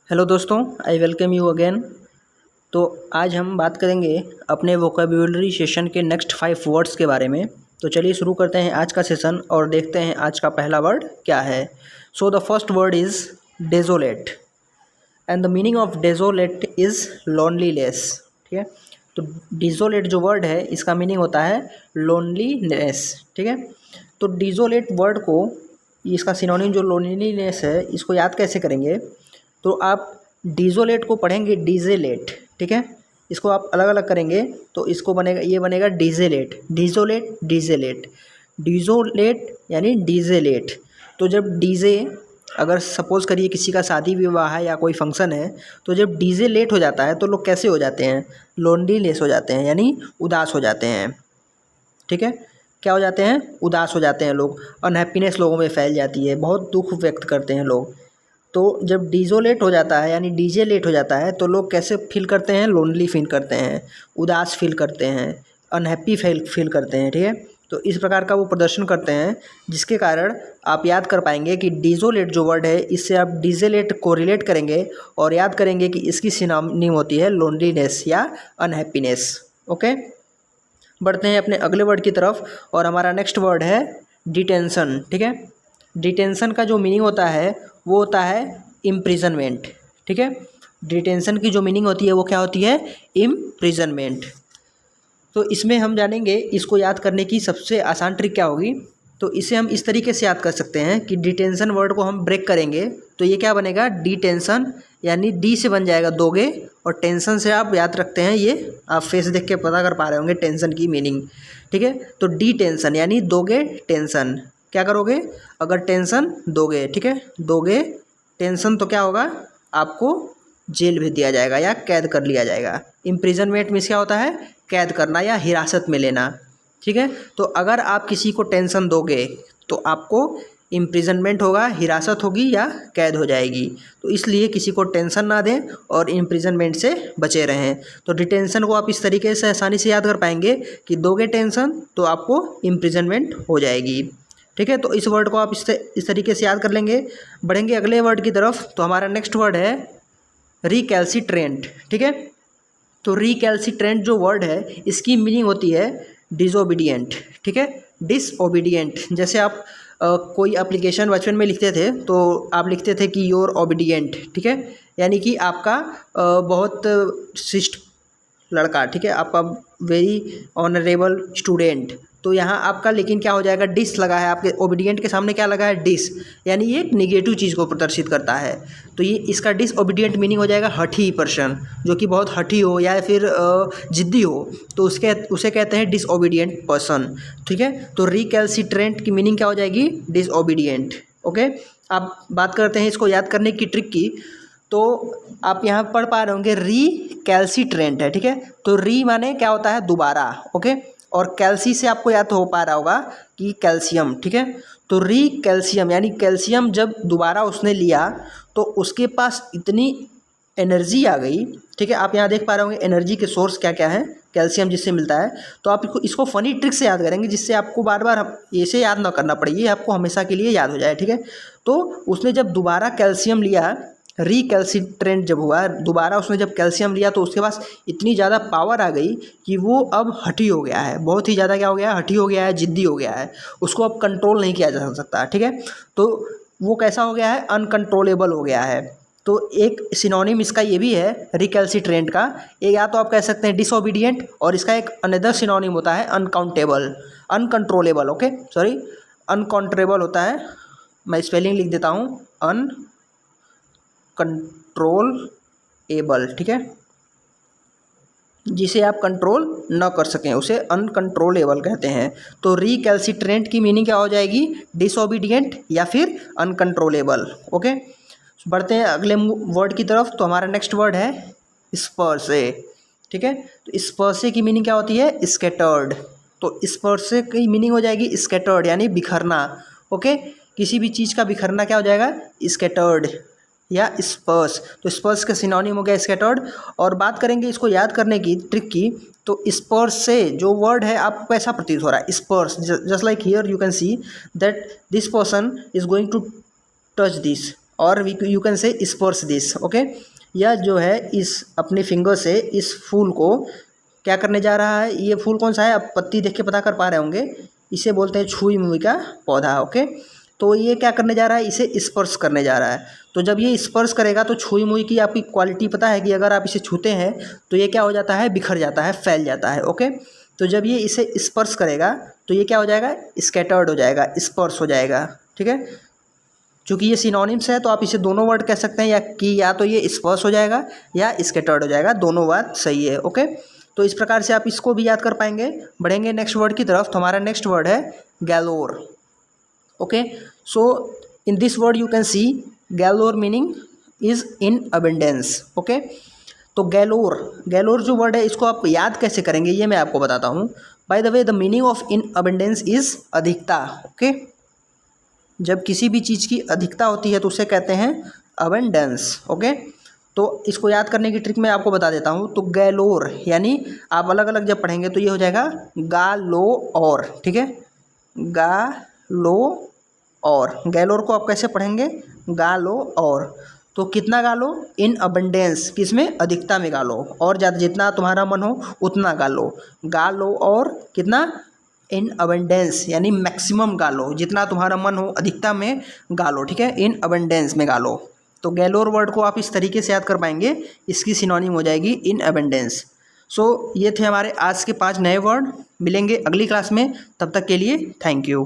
Hello दोस्तों, I welcome you again. तो आज हम बात करेंगे अपने वोकेबुलरी सेशन के नेक्स्ट 5 वर्ड्स के बारे में। तो चलिए शुरू करते हैं आज का सेशन और देखते हैं आज का पहला वर्ड क्या है। So the first word is desolate and the meaning of desolate is loneliness. ठीक है, तो डिजोलेट जो वर्ड है इसका मीनिंग होता है लोनलीनेस। ठीक है, तो डिजोलेट वर्ड को, इसका सिनोनिम जो लोनलीनेस है, इसको याद कैसे करेंगे। तो आप डिजोलेट को पढ़ेंगे डिजेलेट। ठीक है, इसको आप अलग अलग करेंगे तो इसको बनेगा, ये बनेगा डिजेलेट, डिजोलेट, डिजेलेट, डिजोलेट यानी डिजेलेट। तो जब डीजे, अगर सपोज़ करिए किसी का शादी विवाह है या कोई फंक्शन है, तो जब डीजे लेट हो जाता है तो लोग कैसे हो जाते हैं, लोनलीनेस हो जाते हैं, यानी उदास हो जाते हैं। ठीक है, क्या हो जाते हैं, उदास हो जाते हैं लोग, अनहैप्पीनेस लोगों में फैल जाती है, बहुत दुख व्यक्त करते हैं लोग। तो जब डीजो लेट हो जाता है यानी डीजे लेट हो जाता है तो लोग कैसे फील करते हैं, लोनली फील करते हैं, उदास फील करते हैं, अनहैप्पी फील करते हैं। ठीक है, तो इस प्रकार का वो प्रदर्शन करते हैं, जिसके कारण आप याद कर पाएंगे कि डीजोलेट जो वर्ड है इससे आप डीजेलेट को रिलेट करेंगे और याद करेंगे कि इसकी सिनोनिम होती है लोनलीनेस या अनहैप्पीनेस। ओके, बढ़ते हैं अपने अगले वर्ड की तरफ और हमारा नेक्स्ट वर्ड है डिटेंशन। ठीक है, डिटेंशन का जो मीनिंग होता है वो होता है इम्प्रिजनमेंट। ठीक है, डिटेंशन की जो मीनिंग होती है वो क्या होती है, इम्प्रिजनमेंट। तो इसमें हम जानेंगे, इसको याद करने की सबसे आसान ट्रिक क्या होगी। तो इसे हम इस तरीके से याद कर सकते हैं कि डिटेंशन वर्ड को हम ब्रेक करेंगे तो ये क्या बनेगा, डिटेंशन, यानी डी से बन जाएगा दोगे, और टेंशन से आप याद रखते हैं, ये आप फेस देख के पता कर पा रहे होंगे टेंशन की मीनिंग। ठीक है, तो डी टेंशन यानी दोगे टेंशन, क्या करोगे, अगर टेंशन दोगे, ठीक है, दोगे टेंशन तो क्या होगा, आपको जेल भेज दिया जाएगा या कैद कर लिया जाएगा। इम्प्रिजनमेंट मीन्स क्या होता है, कैद करना या हिरासत में लेना। ठीक है, तो अगर आप किसी को टेंशन दोगे तो आपको इम्प्रिजनमेंट होगा, हिरासत होगी या कैद हो जाएगी। तो इसलिए किसी को टेंशन ना दें और इम्प्रिजनमेंट से बचे रहें। तो डिटेंशन को आप इस तरीके से आसानी से याद कर पाएंगे कि दोगे टेंशन तो आपको इम्प्रिजनमेंट हो जाएगी। ठीक है, तो इस वर्ड को आप इस तरीके से याद कर लेंगे। बढ़ेंगे अगले वर्ड की तरफ, तो हमारा नेक्स्ट वर्ड है रिकैल्सिट्रेंट। ठीक है, तो रिकैल्सिट्रेंट जो वर्ड है इसकी मीनिंग होती है डिसोबीडिएंट। ठीक है, डिसओबीडिएंट, जैसे आप कोई एप्लीकेशन बचपन में लिखते थे तो आप लिखते थे कि योर ओबीडिएंट। ठीक है, यानी कि आपका बहुत शिष्ट लड़का, ठीक है, आपका वेरी ऑनरेबल स्टूडेंट। तो यहाँ आपका लेकिन क्या हो जाएगा, डिस लगा है, आपके ओबीडिएंट के सामने क्या लगा है, डिस, यानी ये एक निगेटिव चीज़ को प्रदर्शित करता है। तो ये इसका डिसओबीडिएंट मीनिंग हो जाएगा हठी पर्सन, जो कि बहुत हठी हो या फिर जिद्दी हो, तो उसे कहते हैं डिसओबीडिएंट पर्सन। ठीक है, तो रिकैल्सिट्रेंट की मीनिंग क्या हो जाएगी, डिसओबीडिएंट। ओके, आप बात करते हैं इसको याद करने की ट्रिक की। तो आप यहाँ पढ़ पा रहे होंगे रिकैल्सिट्रेंट है। ठीक है, तो री माने क्या होता है, दोबारा। ओके, और कैल्सी से आपको याद हो पा रहा होगा कि कैल्शियम। ठीक है, तो री कैल्शियम यानी कैल्शियम जब दोबारा उसने लिया तो उसके पास इतनी एनर्जी आ गई। ठीक है, आप यहाँ देख पा रहे होंगे एनर्जी के सोर्स क्या क्या है, कैल्शियम जिससे मिलता है। तो आप इसको फनी ट्रिक से याद करेंगे जिससे आपको बार बार ऐसे याद ना करना पड़े, ये आपको हमेशा के लिए याद हो जाए। ठीक है, तो उसने जब दोबारा कैल्शियम लिया, रिकैल्सिट्रेंट जब हुआ, दोबारा उसने जब कैल्शियम लिया तो उसके पास इतनी ज़्यादा पावर आ गई कि वो अब हठी हो गया है, बहुत ही ज़्यादा क्या हो गया है, हठी हो गया है, जिद्दी हो गया है, उसको अब कंट्रोल नहीं किया जा सकता। ठीक है, तो वो कैसा हो गया है, अनकंट्रोलेबल हो गया है। तो एक सिनोनिम इसका ये भी है रिकैल्सिट्रेंट का, एक या तो आप कह सकते हैं डिसओबीडिएंट, और इसका एक अनदर सिनोनिम होता है uncountable, uncontrollable. Okay, sorry, uncontrollable होता है, मैं स्पेलिंग लिख देता हूँ, कंट्रोल एबल। ठीक है, जिसे आप कंट्रोल न कर सकें उसे अनकंट्रोलेबल कहते हैं। तो रिकैल्सिट्रेंट की मीनिंग क्या हो जाएगी, डिसओबीडिएंट या फिर अनकंट्रोलेबल। ओके, बढ़ते हैं अगले वर्ड की तरफ, तो हमारा नेक्स्ट वर्ड है स्पर्शे। ठीक है, तो स्पर्शे की मीनिंग क्या होती है, स्कैटर्ड। तो स्पर्शे की मीनिंग हो जाएगी स्कैटर्ड यानी बिखरना। ओके, किसी भी चीज़ का बिखरना क्या हो जाएगा, स्कैटर्ड या स्पर्श। तो स्पर्श का सिनोनिम हो गया स्कैटर्ड। और बात करेंगे इसको याद करने की ट्रिक की, तो स्पर्श से जो वर्ड है आपको कैसा प्रतीत हो रहा है, स्पर्श, just like here you can see that this person is going to touch this. और यू कैन से स्पर्श दिस, ओके। यह जो है इस अपने फिंगर से इस फूल को क्या करने जा रहा है, ये फूल कौन सा है आप पत्ती देख के पता कर पा रहे होंगे, इसे बोलते हैं छुई मुई का पौधा, ओके। तो ये क्या करने जा रहा है, इसे स्पर्श करने जा रहा है। तो जब ये स्पर्श करेगा तो छुई मुई की आपकी क्वालिटी पता है कि अगर आप इसे छूते हैं तो ये क्या हो जाता है, बिखर जाता है, फैल जाता है, ओके। तो जब ये इसे स्पर्श करेगा तो ये क्या हो जाएगा, स्कैटर्ड हो जाएगा, स्पर्श हो जाएगा, ठीक है। चूँकि ये सिनोनिम्स है तो आप इसे दोनों वर्ड कह सकते हैं, या तो ये स्पर्श हो जाएगा या स्कैटर्ड हो जाएगा, दोनों बात सही है, ओके। तो इस प्रकार से आप इसको भी याद कर पाएंगे। बढ़ेंगे नेक्स्ट वर्ड की तरफ, तो हमारा नेक्स्ट वर्ड है galore, okay. So in this word you can see galore meaning is in abundance, okay. तो गैलोर जो वर्ड है इसको आप याद कैसे करेंगे ये मैं आपको बताता हूँ। By the way the meaning of in abundance is अधिकता, ओके। जब किसी भी चीज़ की अधिकता होती है तो उसे कहते हैं अबेंडेंस, ओके। तो इसको याद करने की ट्रिक मैं आपको बता देता हूँ। तो गैलोर यानी आप अलग अलग जब पढ़ेंगे तो ये हो जाएगा गालो और, ठीक है, गालो और। गैलोर को आप कैसे पढ़ेंगे, गालो और। तो कितना गालो, इन अबंडेंस, किसमें, अधिकता में गालो, और ज़्यादा जितना तुम्हारा मन हो उतना गालो। गालो और कितना, इन अबंडेंस यानी मैक्सिमम गालो, जितना तुम्हारा मन हो अधिकता में गालो, ठीक है, इन अबंडेंस में गालो। तो गैलोर वर्ड को आप इस तरीके से याद कर पाएंगे, इसकी सिनोनिम हो जाएगी इन अबंडेंस। सो ये थे हमारे आज के 5 नए वर्ड। मिलेंगे अगली क्लास में, तब तक के लिए थैंक यू।